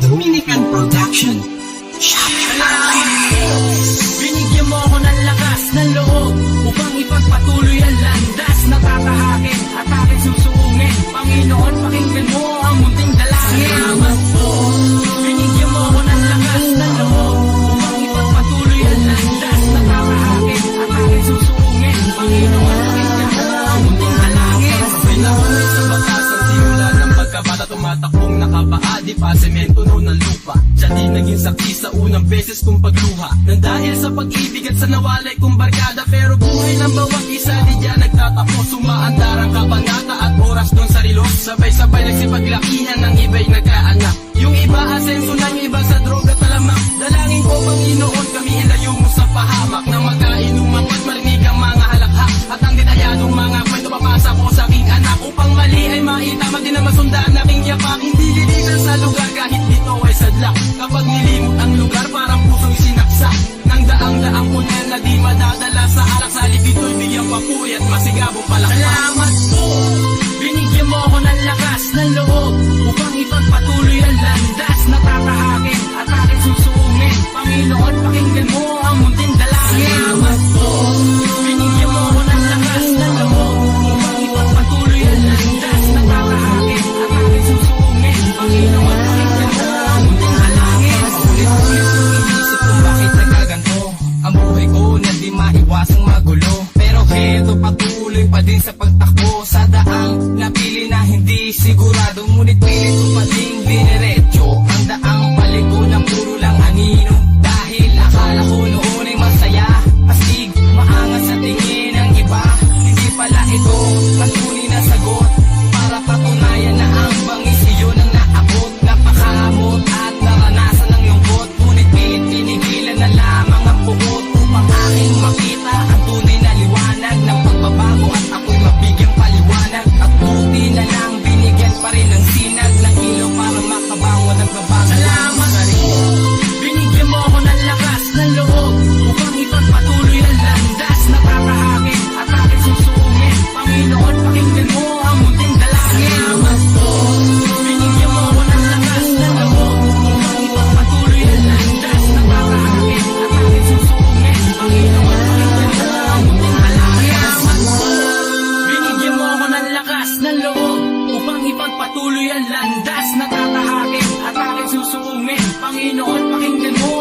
Dominican Production. Binigyan mo ako ng lakas ng loob upang ipagpatuloy ang landas na tatahakin at aking susuungin. Panginoon, pakinggan mo ang munting dalangin. Salamat po. Binigyan mo ako ng lakas ng loob upang ipagpatuloy ang landas na tatahakin at aking susuungin. Panginoon, pakinggan mo ang munting dalangin. Pinahuli sa batas ang simula ng pagkabata, tumatakbong nakapaa, di pa semento no ng lupa. Siya di naging saksi sa unang beses kong pagluha, nang dahil sa pag-ibig at sa nawalay kong barkada. Pero buhay ng bawat isa di diyan nagtatapos, sumaandar ang kabanata at oras doon sa relos. Sabay-sabay nagsipaglakihan ng iba'y nagkaanak. Yung iba asenso ng iba sa droga talamak. Dalangin ko Panginoon, kami ilayo mo sa pahamak, na magkainuman at marinig ang mga halakhak at ang detayadong mga kwento papasa ko sa aking anak, upang mali ay maitama din na masundan aking yapak. Hindi lilitan sa lugar kahit dito ay sadlak. Kapag nilimot ang lugar parang pusong sinaksak nang daang-daang punyan na di madadala sa alak. Sa libito'y bigyang papuwi at masigabong palakpak. Salamat po. Binigyan mo ako ng lakas ng loob upang ipagpatuloy ang landas na tatahakin at aking susuungin. Panginoon, pakinggan mo ang munting dalangin. Salamat po. Binigyan mo ako ng lakas ng loob upang ipagpatuloy ang landas na tatahakin at aking susuungin. Panginoon, pakinggan mo ang munting dalangin. Ulit-ulit kong inisip kung bakit nagkaganto ang buhay ko na di maiwasang magulo. Pero heto patuloy pa din sa pagtakbo sa daang napili na hindi sigurado, ngunit pilit ko pa din diniretso ang daang paliko na puro lang anino. Dahil akala ko noon ay masaya, astig, maangat sa tingin ng iba. Hindi pala ito ang tunay na sagot para patunayan na ang bangis iyon ang naabot. Napakamot at naranasan ng lungkot, ngunit pilit pinigilan na lamang ang pugot upang aking makita ang tunay na liwanag ng pagbabago at ako'y mabigyang paliwanag. At buti na lang binigyan pa rin ng sinag ng ilaw para makabangon at mabago. Salamat po. Binigyan mo ako ng lakas ng loob upang ipagpatuloy ang landas na tatahakin at aking susuungin. Panginoon, pakinggan mo ang munting dalangin. Salamat po. Binigyan mo ako ng lakas ng loob upang ipagpatuloy ang landas na tatahakin at aking susuungin. Panginoon, pakinggan mo ang munting dalangin. Salamat po. Binigyan mo ako ng lakas ng loob upang ipagpatuloy ang landas na tatahakin at aking susuungin. Panginoon, pakinggan mo